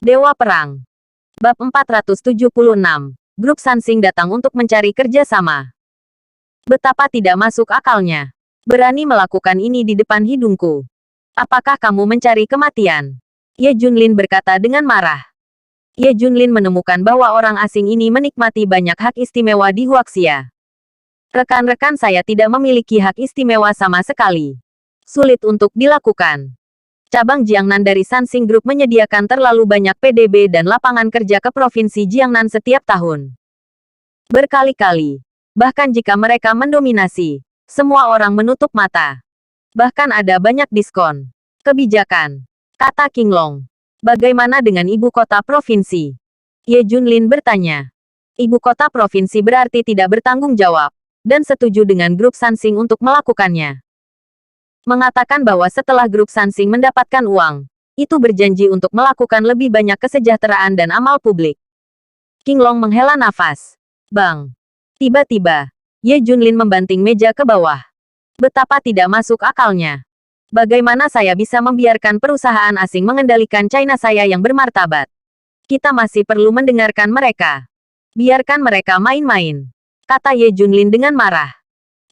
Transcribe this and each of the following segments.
Dewa Perang. Bab 476. Grup Sansing datang untuk mencari kerja sama. Betapa tidak masuk akalnya. Berani melakukan ini di depan hidungku. Apakah kamu mencari kematian? Ye Junlin berkata dengan marah. Ye Junlin menemukan bahwa orang asing ini menikmati banyak hak istimewa di Huaxia. Rekan-rekan saya tidak memiliki hak istimewa sama sekali. Sulit untuk dilakukan. Cabang Jiangnan dari Sansing Group menyediakan terlalu banyak PDB dan lapangan kerja ke Provinsi Jiangnan setiap tahun. Berkali-kali. Bahkan jika mereka mendominasi, semua orang menutup mata. Bahkan ada banyak diskon. Kebijakan. Kata King Long. Bagaimana dengan ibu kota provinsi? Ye Junlin bertanya. Ibu kota provinsi berarti tidak bertanggung jawab, dan setuju dengan grup Sansing untuk melakukannya. Mengatakan bahwa setelah grup Sansing mendapatkan uang, itu berjanji untuk melakukan lebih banyak kesejahteraan dan amal publik. King Long menghela nafas. Bang. Tiba-tiba, Ye Junlin membanting meja ke bawah. Betapa tidak masuk akalnya. Bagaimana saya bisa membiarkan perusahaan asing mengendalikan China saya yang bermartabat? Kita masih perlu mendengarkan mereka. Biarkan mereka main-main. Kata Ye Junlin dengan marah.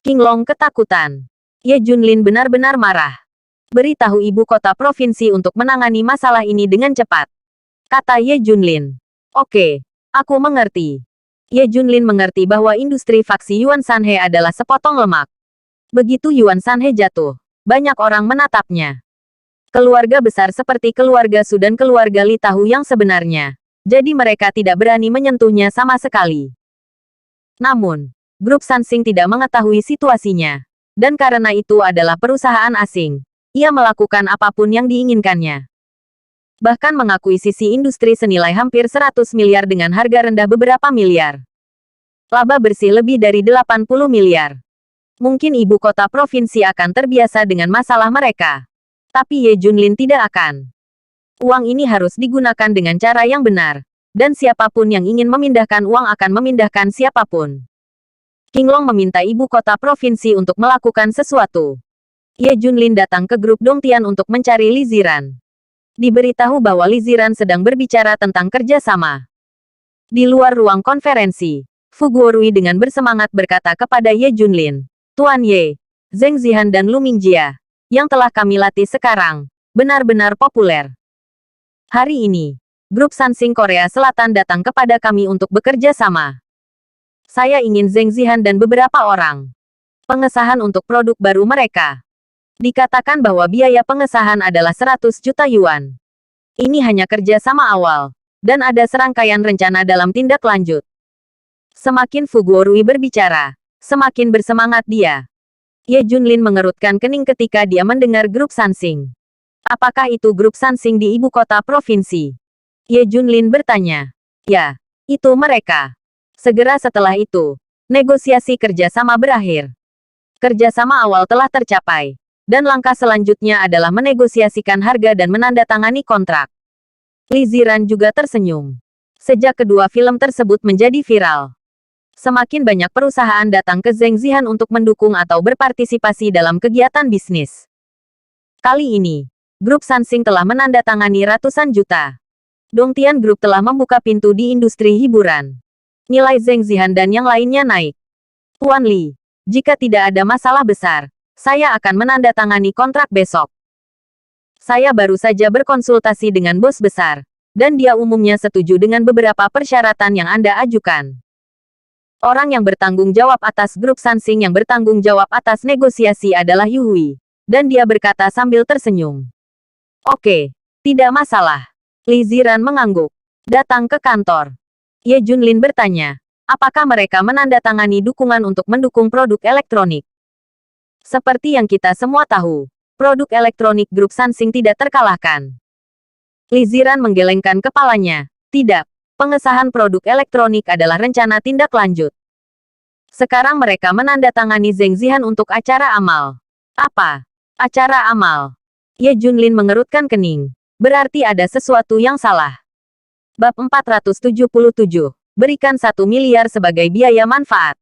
King Long ketakutan. Ye Junlin benar-benar marah. Beritahu ibu kota provinsi untuk menangani masalah ini dengan cepat. Kata Ye Junlin. Oke, aku mengerti. Ye Junlin mengerti bahwa industri faksi Yuan Sanhe adalah sepotong lemak. Begitu Yuan Sanhe jatuh, banyak orang menatapnya. Keluarga besar seperti keluarga Su dan keluarga Li tahu yang sebenarnya. Jadi mereka tidak berani menyentuhnya sama sekali. Namun, grup Sansing tidak mengetahui situasinya. Dan karena itu adalah perusahaan asing, ia melakukan apapun yang diinginkannya. Bahkan mengakuisisi industri senilai hampir 100 miliar dengan harga rendah beberapa miliar. Laba bersih lebih dari 80 miliar. Mungkin ibu kota provinsi akan terbiasa dengan masalah mereka. Tapi Ye Junlin tidak akan. Uang ini harus digunakan dengan cara yang benar. Dan siapapun yang ingin memindahkan uang akan memindahkan siapapun. King Long meminta ibu kota provinsi untuk melakukan sesuatu. Ye Junlin datang ke grup Dongtian untuk mencari Li Ziran. Diberitahu bahwa Li Ziran sedang berbicara tentang kerjasama. Di luar ruang konferensi, Fu Guorui dengan bersemangat berkata kepada Ye Junlin, Tuan Ye, Zheng Zihan dan Lu Mingjia, yang telah kami latih sekarang, benar-benar populer. Hari ini, grup Sansing Korea Selatan datang kepada kami untuk bekerja sama. Saya ingin Zheng Zihan dan beberapa orang. Pengesahan untuk produk baru mereka. Dikatakan bahwa biaya pengesahan adalah 100 juta yuan. Ini hanya kerja sama awal, dan ada serangkaian rencana dalam tindak lanjut. Semakin Fu Guorui berbicara, semakin bersemangat dia. Ye Junlin mengerutkan kening ketika dia mendengar grup Sansing. Apakah itu grup Sansing di ibu kota provinsi? Ye Junlin bertanya. Ya, itu mereka. Segera setelah itu, negosiasi kerjasama berakhir. Kerjasama awal telah tercapai, dan langkah selanjutnya adalah menegosiasikan harga dan menandatangani kontrak. Li Ziran juga tersenyum. Sejak kedua film tersebut menjadi viral, semakin banyak perusahaan datang ke Zheng Zihan untuk mendukung atau berpartisipasi dalam kegiatan bisnis. Kali ini, grup Sansing telah menandatangani ratusan juta. Dongtian Group telah membuka pintu di industri hiburan. Nilai Zheng Zihan dan yang lainnya naik. Tuan Li, jika tidak ada masalah besar, saya akan menandatangani kontrak besok. Saya baru saja berkonsultasi dengan bos besar, dan dia umumnya setuju dengan beberapa persyaratan yang Anda ajukan. Orang yang bertanggung jawab atas grup Sansing yang bertanggung jawab atas negosiasi adalah Yu Hui, dan dia berkata sambil tersenyum. Oke, tidak masalah. Li Ziran mengangguk. Datang ke kantor. Ye Junlin bertanya, apakah mereka menandatangani dukungan untuk mendukung produk elektronik? Seperti yang kita semua tahu, produk elektronik grup Sansing tidak terkalahkan. Li Ziran menggelengkan kepalanya. Tidak, pengesahan produk elektronik adalah rencana tindak lanjut. Sekarang mereka menandatangani Zheng Zihan untuk acara amal. Apa? Acara amal? Ye Junlin mengerutkan kening. Berarti ada sesuatu yang salah. Bab 477. Berikan 1 miliar sebagai biaya manfaat.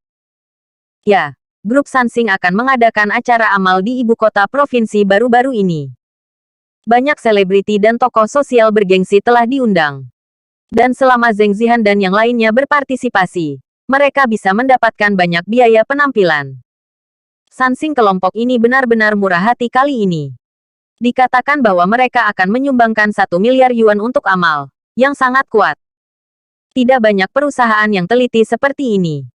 Ya, grup Sansing akan mengadakan acara amal di ibu kota provinsi baru-baru ini. Banyak selebriti dan tokoh sosial bergengsi telah diundang. Dan selama Zheng Zihan dan yang lainnya berpartisipasi, mereka bisa mendapatkan banyak biaya penampilan. Sansing kelompok ini benar-benar murah hati kali ini. Dikatakan bahwa mereka akan menyumbangkan 1 miliar yuan untuk amal, yang sangat kuat. Tidak banyak perusahaan yang teliti seperti ini.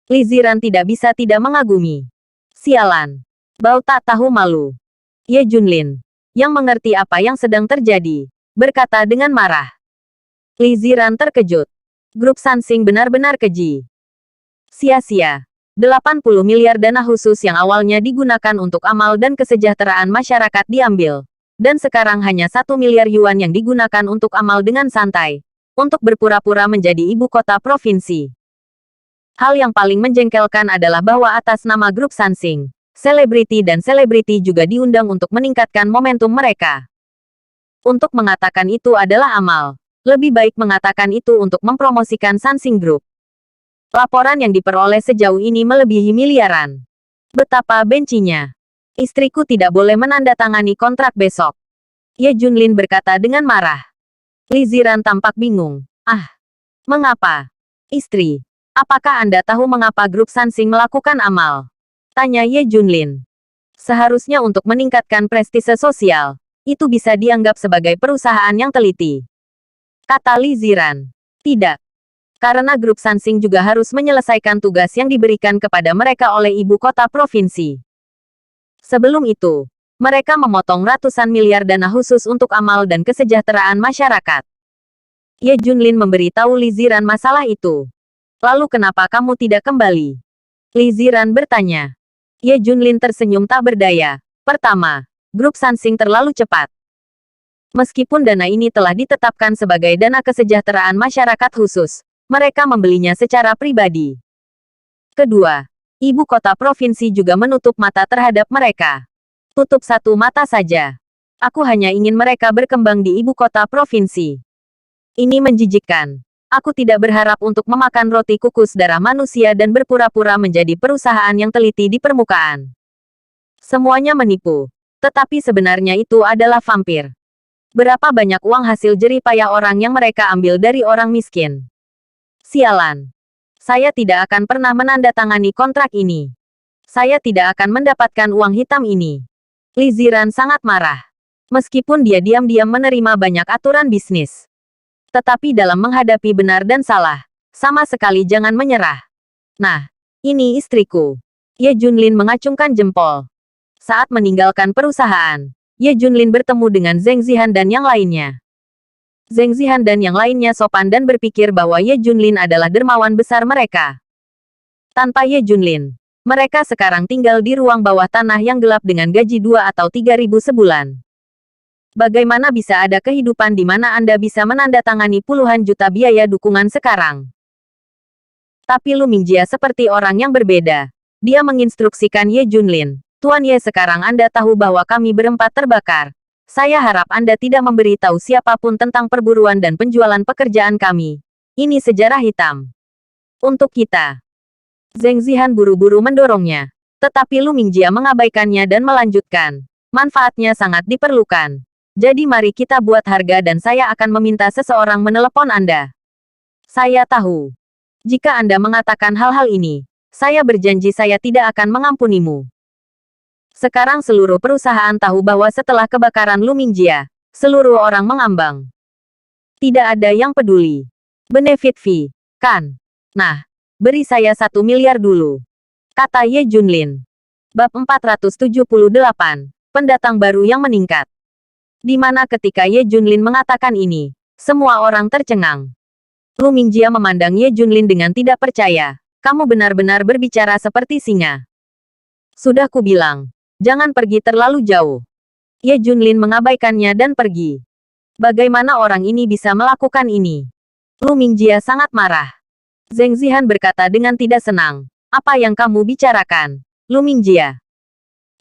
Li Ziran tidak bisa tidak mengagumi. Sialan. Bau tak tahu malu. Ye Junlin, yang mengerti apa yang sedang terjadi, berkata dengan marah. Li Ziran terkejut. Grup Sansing benar-benar keji. Sia-sia. 80 miliar dana khusus yang awalnya digunakan untuk amal dan kesejahteraan masyarakat diambil. Dan sekarang hanya 1 miliar yuan yang digunakan untuk amal dengan santai. Untuk berpura-pura menjadi ibu kota provinsi. Hal yang paling menjengkelkan adalah bahwa atas nama grup Sansing, selebriti dan selebriti juga diundang untuk meningkatkan momentum mereka. Untuk mengatakan itu adalah amal. Lebih baik mengatakan itu untuk mempromosikan Sansing Group. Laporan yang diperoleh sejauh ini melebihi miliaran. Betapa bencinya. Istriku tidak boleh menandatangani kontrak besok. Ye Junlin berkata dengan marah. Li Ziran tampak bingung. Ah, mengapa? Istri. Apakah Anda tahu mengapa grup Sansing melakukan amal? Tanya Ye Junlin. Seharusnya untuk meningkatkan prestise sosial, itu bisa dianggap sebagai perusahaan yang teliti. Kata Li Ziran. Tidak. Karena grup Sansing juga harus menyelesaikan tugas yang diberikan kepada mereka oleh ibu kota provinsi. Sebelum itu, mereka memotong ratusan miliar dana khusus untuk amal dan kesejahteraan masyarakat. Ye Junlin memberitahu Li Ziran masalah itu. Lalu kenapa kamu tidak kembali? Li Ziran bertanya. Ye Junlin tersenyum tak berdaya. Pertama, grup Sansing terlalu cepat. Meskipun dana ini telah ditetapkan sebagai dana kesejahteraan masyarakat khusus, mereka membelinya secara pribadi. Kedua, ibu kota provinsi juga menutup mata terhadap mereka. Tutup satu mata saja. Aku hanya ingin mereka berkembang di ibu kota provinsi. Ini menjijikkan. Aku tidak berharap untuk memakan roti kukus darah manusia dan berpura-pura menjadi perusahaan yang teliti di permukaan. Semuanya menipu. Tetapi sebenarnya itu adalah vampir. Berapa banyak uang hasil jerih payah orang yang mereka ambil dari orang miskin. Sialan. Saya tidak akan pernah menandatangani kontrak ini. Saya tidak akan mendapatkan uang hitam ini. Li Ziran sangat marah. Meskipun dia diam-diam menerima banyak aturan bisnis. Tetapi dalam menghadapi benar dan salah, sama sekali jangan menyerah. Nah, ini istriku. Ye Junlin mengacungkan jempol. Saat meninggalkan perusahaan, Ye Junlin bertemu dengan Zheng Zihan dan yang lainnya. Zheng Zihan dan yang lainnya sopan dan berpikir bahwa Ye Junlin adalah dermawan besar mereka. Tanpa Ye Junlin, mereka sekarang tinggal di ruang bawah tanah yang gelap dengan gaji 2 atau 3.000 sebulan. Bagaimana bisa ada kehidupan di mana Anda bisa menandatangani puluhan juta biaya dukungan sekarang? Tapi Lu Mingjia seperti orang yang berbeda. Dia menginstruksikan Ye Junlin. Tuan Ye, sekarang Anda tahu bahwa kami berempat terbakar. Saya harap Anda tidak memberitahu siapapun tentang perburuan dan penjualan pekerjaan kami. Ini sejarah hitam. Untuk kita. Zheng Zihan buru-buru mendorongnya. Tetapi Lu Mingjia mengabaikannya dan melanjutkan. Manfaatnya sangat diperlukan. Jadi mari kita buat harga dan saya akan meminta seseorang menelepon Anda. Saya tahu. Jika Anda mengatakan hal-hal ini, saya berjanji saya tidak akan mengampunimu. Sekarang seluruh perusahaan tahu bahwa setelah kebakaran Lu Mingjia, seluruh orang mengambang. Tidak ada yang peduli. Benefit fee, kan? Nah, beri saya 1 miliar dulu. Kata Ye Junlin. Bab 478, pendatang baru yang meningkat. Di mana ketika Ye Junlin mengatakan ini, semua orang tercengang. Lu Mingjia memandang Ye Junlin dengan tidak percaya. Kamu benar-benar berbicara seperti singa. Sudah kubilang, jangan pergi terlalu jauh. Ye Junlin mengabaikannya dan pergi. Bagaimana orang ini bisa melakukan ini? Lu Mingjia sangat marah. Zheng Zihan berkata dengan tidak senang. Apa yang kamu bicarakan, Lu Mingjia?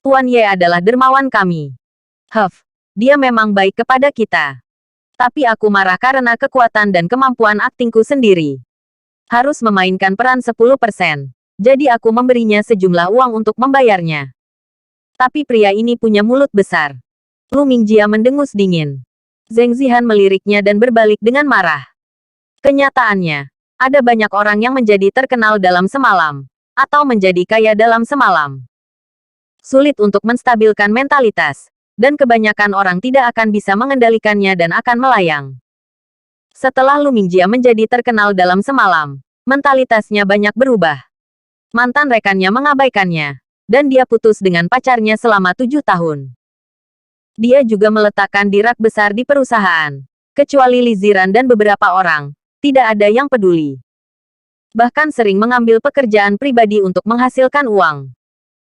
Tuan Ye adalah dermawan kami. Huff. Dia memang baik kepada kita. Tapi aku marah karena kekuatan dan kemampuan aktingku sendiri. Harus memainkan peran 10%. Jadi aku memberinya sejumlah uang untuk membayarnya. Tapi pria ini punya mulut besar. Lu Mingjia mendengus dingin. Zheng Zihan meliriknya dan berbalik dengan marah. Kenyataannya, ada banyak orang yang menjadi terkenal dalam semalam, atau menjadi kaya dalam semalam. Sulit untuk menstabilkan mentalitas, dan kebanyakan orang tidak akan bisa mengendalikannya dan akan melayang. Setelah Lu Mingjia menjadi terkenal dalam semalam, mentalitasnya banyak berubah. Mantan rekannya mengabaikannya, dan dia putus dengan pacarnya selama 7 tahun. Dia juga meletakkan di rak besar di perusahaan. Kecuali Li Ziran dan beberapa orang, tidak ada yang peduli. Bahkan sering mengambil pekerjaan pribadi untuk menghasilkan uang.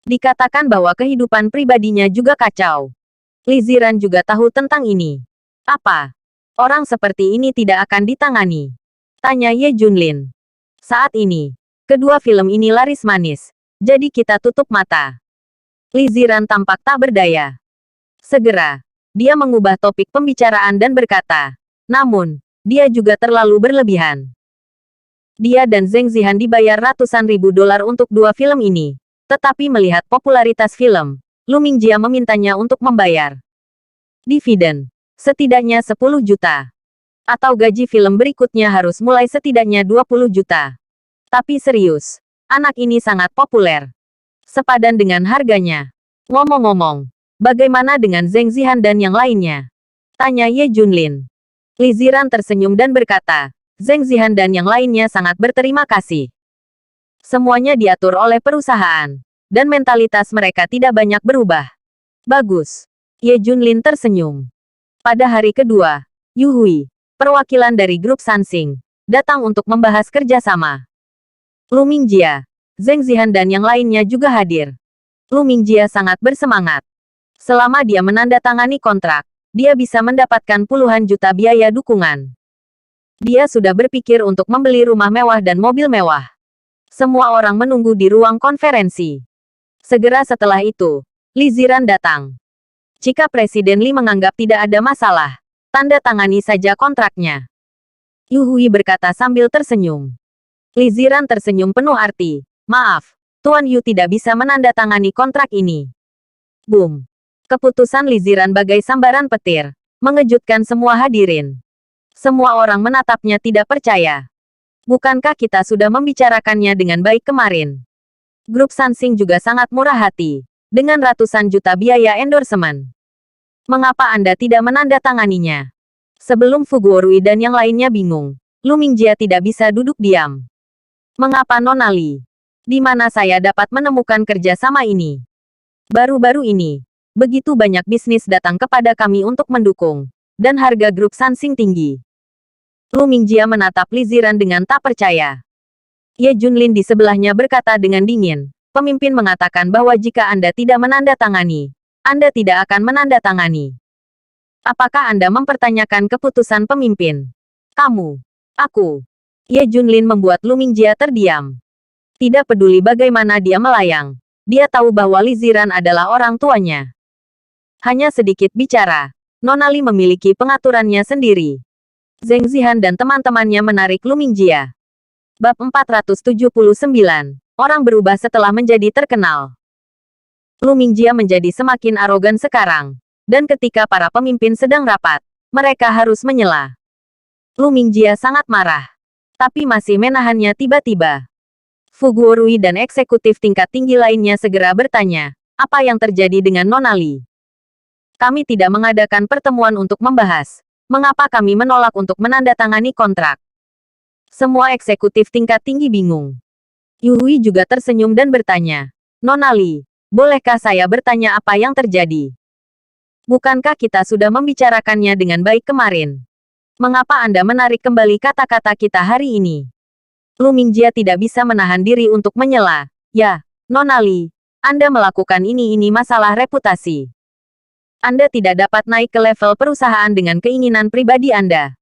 Dikatakan bahwa kehidupan pribadinya juga kacau. Li Ziran juga tahu tentang ini. Apa? Orang seperti ini tidak akan ditangani? Tanya Ye Junlin. Saat ini, kedua film ini laris manis, jadi kita tutup mata. Li Ziran tampak tak berdaya. Segera, dia mengubah topik pembicaraan dan berkata, namun, dia juga terlalu berlebihan. Dia dan Zheng Zihan dibayar ratusan ribu dolar untuk 2 film ini. Tetapi melihat popularitas film, Lu Mingjia memintanya untuk membayar dividen, setidaknya 10 juta. Atau gaji film berikutnya harus mulai setidaknya 20 juta. Tapi serius, anak ini sangat populer. Sepadan dengan harganya. Ngomong-ngomong, bagaimana dengan Zheng Zihan dan yang lainnya? Tanya Ye Junlin. Li Ziran tersenyum dan berkata, Zheng Zihan dan yang lainnya sangat berterima kasih. Semuanya diatur oleh perusahaan, dan mentalitas mereka tidak banyak berubah. Bagus. Ye Junlin tersenyum. Pada hari kedua, Yu Hui, perwakilan dari grup Sansing, datang untuk membahas kerjasama. Lu Mingjia, Zheng Zihan dan yang lainnya juga hadir. Lu Mingjia sangat bersemangat. Selama dia menandatangani kontrak, dia bisa mendapatkan puluhan juta biaya dukungan. Dia sudah berpikir untuk membeli rumah mewah dan mobil mewah. Semua orang menunggu di ruang konferensi. Segera setelah itu, Li Ziran datang. Jika Presiden Li menganggap tidak ada masalah, tanda tangani saja kontraknya. Yu Hui berkata sambil tersenyum. Li Ziran tersenyum penuh arti. Maaf, Tuan Yu tidak bisa menandatangani kontrak ini. Boom. Keputusan Li Ziran bagai sambaran petir, mengejutkan semua hadirin. Semua orang menatapnya tidak percaya. Bukankah kita sudah membicarakannya dengan baik kemarin? Grup Sansing juga sangat murah hati, dengan ratusan juta biaya endorsement. Mengapa Anda tidak menandatanganinya? Sebelum Fu Guorui dan yang lainnya bingung, Lu Mingjia tidak bisa duduk diam. Mengapa Nona Li? Di mana saya dapat menemukan kerjasama ini? Baru-baru ini, begitu banyak bisnis datang kepada kami untuk mendukung, dan harga grup Sansing tinggi. Lu Mingjia menatap Li Ziran dengan tak percaya. Ye Junlin di sebelahnya berkata dengan dingin, pemimpin mengatakan bahwa jika Anda tidak menandatangani, Anda tidak akan menandatangani. Apakah Anda mempertanyakan keputusan pemimpin? Kamu, aku. Ye Junlin membuat Lu Mingjia terdiam. Tidak peduli bagaimana dia melayang, dia tahu bahwa Li Ziran adalah orang tuanya. Hanya sedikit bicara, Nona Li memiliki pengaturannya sendiri. Zheng Zihan dan teman-temannya menarik Lu Mingjia. Bab 479. Orang berubah setelah menjadi terkenal. Lu Mingjia menjadi semakin arogan sekarang. Dan ketika para pemimpin sedang rapat, mereka harus menyela. Lu Mingjia sangat marah. Tapi masih menahannya tiba-tiba. Fu Guorui dan eksekutif tingkat tinggi lainnya segera bertanya, apa yang terjadi dengan Nona Li? Kami tidak mengadakan pertemuan untuk membahas mengapa kami menolak untuk menandatangani kontrak. Semua eksekutif tingkat tinggi bingung. Yu Hui juga tersenyum dan bertanya, Nona Li, bolehkah saya bertanya apa yang terjadi? Bukankah kita sudah membicarakannya dengan baik kemarin? Mengapa Anda menarik kembali kata-kata kita hari ini? Lu Mingjia tidak bisa menahan diri untuk menyela. Ya, Nona Li, Anda melakukan ini masalah reputasi. Anda tidak dapat naik ke level perusahaan dengan keinginan pribadi Anda.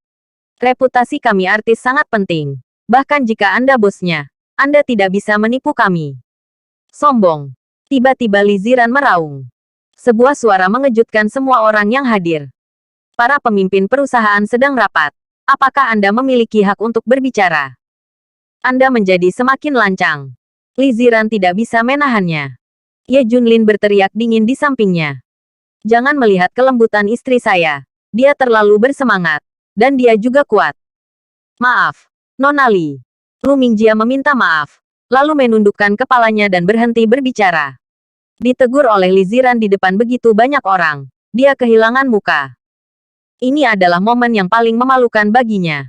Reputasi kami artis sangat penting. Bahkan jika Anda bosnya, Anda tidak bisa menipu kami. Sombong. Tiba-tiba Li Ziran meraung. Sebuah suara mengejutkan semua orang yang hadir. Para pemimpin perusahaan sedang rapat. Apakah Anda memiliki hak untuk berbicara? Anda menjadi semakin lancang. Li Ziran tidak bisa menahannya. Ye Junlin berteriak dingin di sampingnya. Jangan melihat kelembutan istri saya. Dia terlalu bersemangat. Dan dia juga kuat. Maaf, Nona Li. Lu Mingjia meminta maaf. Lalu menundukkan kepalanya dan berhenti berbicara. Ditegur oleh Li Ziran di depan begitu banyak orang. Dia kehilangan muka. Ini adalah momen yang paling memalukan baginya.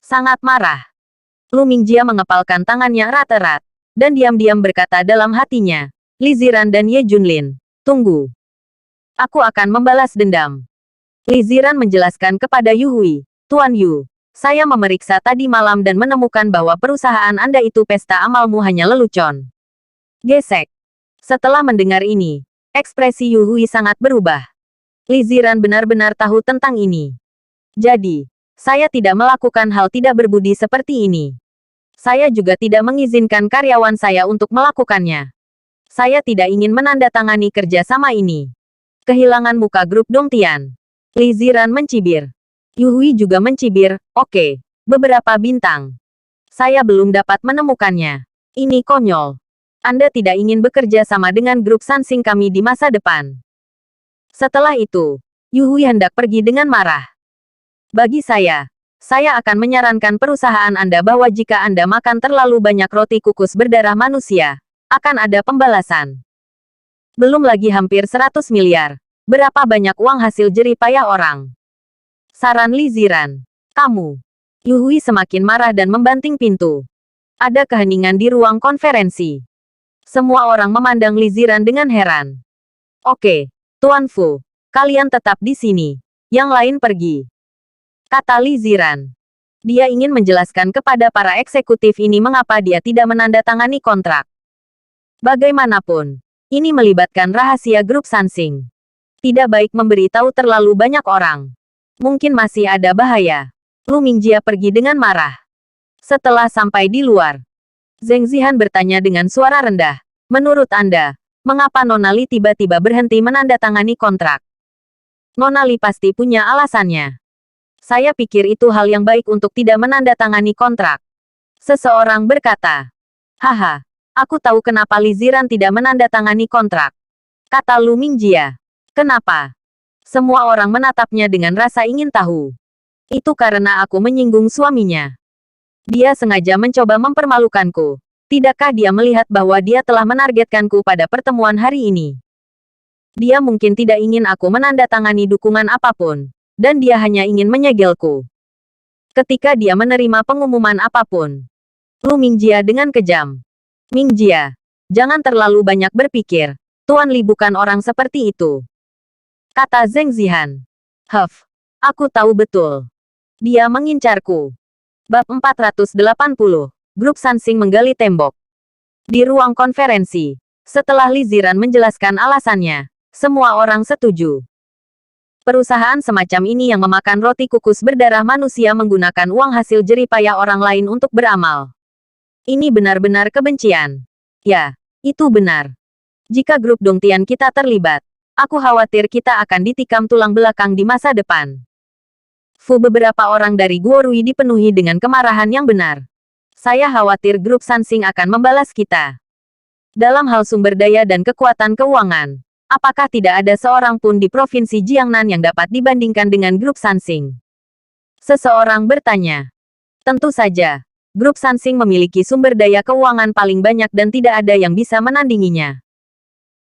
Sangat marah. Lu Mingjia mengepalkan tangannya erat-erat. Dan diam-diam berkata dalam hatinya. Li Ziran dan Ye Junlin. Tunggu. Aku akan membalas dendam. Li Ziran menjelaskan kepada Yu Hui. Tuan Yu, saya memeriksa tadi malam dan menemukan bahwa perusahaan Anda itu pesta amalmu hanya lelucon. Gesek. Setelah mendengar ini, ekspresi Yu Hui sangat berubah. Li Ziran benar-benar tahu tentang ini. Jadi, saya tidak melakukan hal tidak berbudi seperti ini. Saya juga tidak mengizinkan karyawan saya untuk melakukannya. Saya tidak ingin menandatangani kerjasama ini. Kehilangan muka grup Dongtian. Li Ziran mencibir. Yu Hui juga mencibir. Oke, beberapa bintang. Saya belum dapat menemukannya. Ini konyol. Anda tidak ingin bekerja sama dengan grup Sansing kami di masa depan. Setelah itu, Yu Hui hendak pergi dengan marah. Bagi saya akan menyarankan perusahaan Anda bahwa jika Anda makan terlalu banyak roti kukus berdarah manusia, akan ada pembalasan. Belum lagi hampir 100 miliar. Berapa banyak uang hasil jerih payah orang? Saran Li Ziran. Kamu. Yu Hui semakin marah dan membanting pintu. Ada keheningan di ruang konferensi. Semua orang memandang Li Ziran dengan heran. Oke, Tuan Fu. Kalian tetap di sini. Yang lain pergi. Kata Li Ziran. Dia ingin menjelaskan kepada para eksekutif ini mengapa dia tidak menandatangani kontrak. Bagaimanapun, ini melibatkan rahasia grup Sansing. Tidak baik memberi tahu terlalu banyak orang. Mungkin masih ada bahaya. Lu Mingjia pergi dengan marah. Setelah sampai di luar, Zheng Zihan bertanya dengan suara rendah. Menurut Anda, mengapa Nona Li tiba-tiba berhenti menandatangani kontrak? Nona Li pasti punya alasannya. Saya pikir itu hal yang baik untuk tidak menandatangani kontrak. Seseorang berkata. Haha. Aku tahu kenapa Li Ziran tidak menandatangani kontrak. Kata Lu Mingjia. Kenapa? Semua orang menatapnya dengan rasa ingin tahu. Itu karena aku menyinggung suaminya. Dia sengaja mencoba mempermalukanku. Tidakkah dia melihat bahwa dia telah menargetkanku pada pertemuan hari ini? Dia mungkin tidak ingin aku menandatangani dukungan apapun. Dan dia hanya ingin menyegelku. Ketika dia menerima pengumuman apapun. Lu Mingjia dengan kejam. Mingjia, jangan terlalu banyak berpikir. Tuan Li bukan orang seperti itu. Kata Zheng Zihan. Huff, aku tahu betul. Dia mengincarku. Bab 480. Grup Sansing menggali tembok. Di ruang konferensi, setelah Li Ziran menjelaskan alasannya, semua orang setuju. Perusahaan semacam ini yang memakan roti kukus berdarah manusia menggunakan uang hasil jerih payah orang lain untuk beramal. Ini benar-benar kebencian. Ya, itu benar. Jika grup Dongtian kita terlibat, aku khawatir kita akan ditikam tulang belakang di masa depan. Fu, beberapa orang dari Guorui dipenuhi dengan kemarahan yang benar. Saya khawatir grup Sansing akan membalas kita. Dalam hal sumber daya dan kekuatan keuangan, apakah tidak ada seorang pun di Provinsi Jiangnan yang dapat dibandingkan dengan grup Sansing? Seseorang bertanya. Tentu saja. Grup Sansing memiliki sumber daya keuangan paling banyak dan tidak ada yang bisa menandinginya.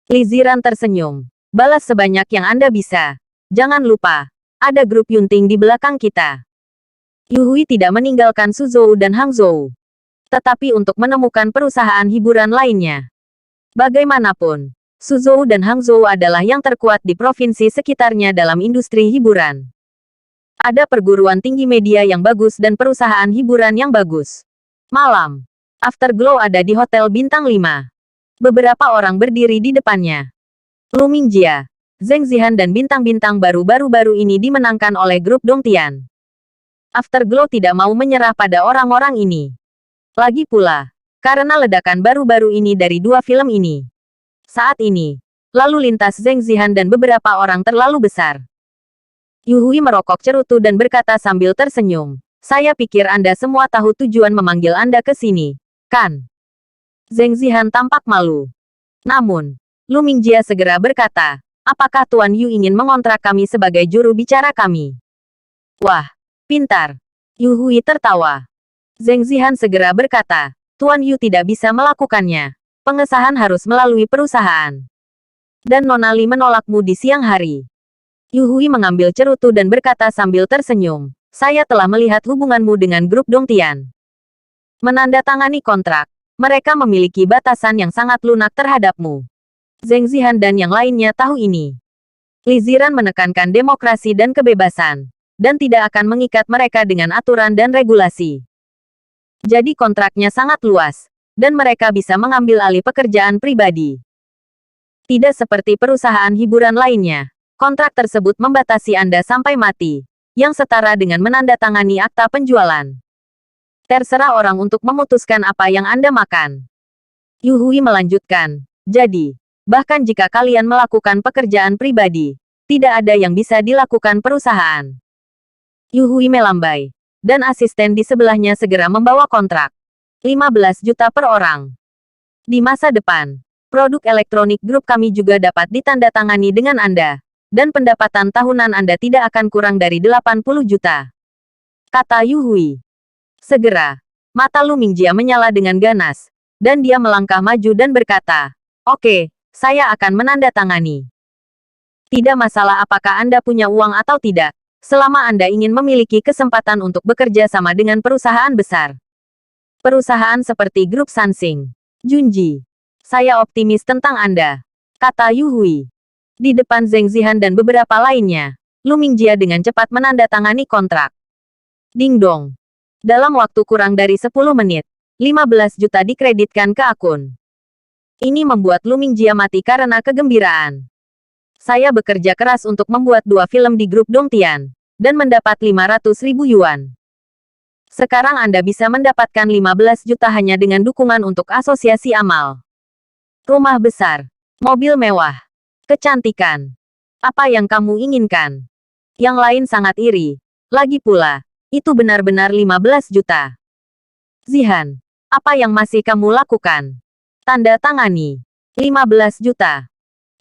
Li Ziran tersenyum. Balas sebanyak yang Anda bisa. Jangan lupa, ada grup Yunting di belakang kita. Yu Hui tidak meninggalkan Suzhou dan Hangzhou. Tetapi untuk menemukan perusahaan hiburan lainnya. Bagaimanapun, Suzhou dan Hangzhou adalah yang terkuat di provinsi sekitarnya dalam industri hiburan. Ada perguruan tinggi media yang bagus dan perusahaan hiburan yang bagus. Malam. Afterglow ada di Hotel Bintang 5. Beberapa orang berdiri di depannya. Lu Mingjia, Zheng Zihan dan bintang-bintang baru-baru ini dimenangkan oleh grup Dongtian. Afterglow tidak mau menyerah pada orang-orang ini. Lagi pula, karena ledakan baru-baru ini dari dua film ini. Saat ini, lalu lintas Zheng Zihan dan beberapa orang terlalu besar. Yu Hui merokok cerutu dan berkata sambil tersenyum. Saya pikir Anda semua tahu tujuan memanggil Anda ke sini, kan? Zheng Zihan tampak malu. Namun, Lu Mingjia segera berkata, Apakah Tuan Yu ingin mengontrak kami sebagai juru bicara kami? Wah, pintar. Yu Hui tertawa. Zheng Zihan segera berkata, Tuan Yu tidak bisa melakukannya. Pengesahan harus melalui perusahaan. Dan Nona Li menolakmu di siang hari. Yu Hui mengambil cerutu dan berkata sambil tersenyum, saya telah melihat hubunganmu dengan grup Dongtian. Menandatangani kontrak. Mereka memiliki batasan yang sangat lunak terhadapmu. Zheng Zihan dan yang lainnya tahu ini. Li Ziran menekankan demokrasi dan kebebasan, dan tidak akan mengikat mereka dengan aturan dan regulasi. Jadi kontraknya sangat luas, dan mereka bisa mengambil alih pekerjaan pribadi. Tidak seperti perusahaan hiburan lainnya, kontrak tersebut membatasi Anda sampai mati, yang setara dengan menandatangani akta penjualan. Terserah orang untuk memutuskan apa yang Anda makan. Yu Hui melanjutkan, jadi, bahkan jika kalian melakukan pekerjaan pribadi, tidak ada yang bisa dilakukan perusahaan. Yu Hui melambai, dan asisten di sebelahnya segera membawa kontrak. 15 juta per orang. Di masa depan, produk elektronik grup kami juga dapat ditandatangani dengan Anda, dan pendapatan tahunan Anda tidak akan kurang dari 80 juta. Kata Yu Hui. Segera, mata Lu Mingjia menyala dengan ganas, dan dia melangkah maju dan berkata, oke, saya akan menandatangani. Tidak masalah apakah Anda punya uang atau tidak, selama Anda ingin memiliki kesempatan untuk bekerja sama dengan perusahaan besar. Perusahaan seperti grup Sansing. Junji. Saya optimis tentang Anda. Kata Yu Hui. Di depan Zheng Zihan dan beberapa lainnya, Lu Mingjia dengan cepat menandatangani kontrak. Ding dong. Dalam waktu kurang dari 10 menit, 15 juta dikreditkan ke akun. Ini membuat Lu Mingjia mati karena kegembiraan. Saya bekerja keras untuk membuat 2 film di grup Dongtian, dan mendapat 500.000 yuan. Sekarang Anda bisa mendapatkan 15 juta hanya dengan dukungan untuk asosiasi amal. Rumah besar, mobil mewah, kecantikan. Apa yang kamu inginkan? Yang lain sangat iri. Lagi pula, itu benar-benar 15 juta. Zihan, apa yang masih kamu lakukan? Tanda tangani. 15 juta.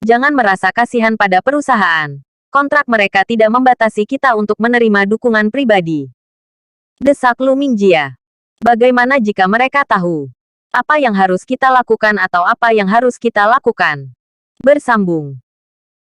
Jangan merasa kasihan pada perusahaan. Kontrak mereka tidak membatasi kita untuk menerima dukungan pribadi. Desak Lu Mingjia. Bagaimana jika mereka tahu apa yang harus kita lakukan atau apa yang harus kita lakukan? Bersambung.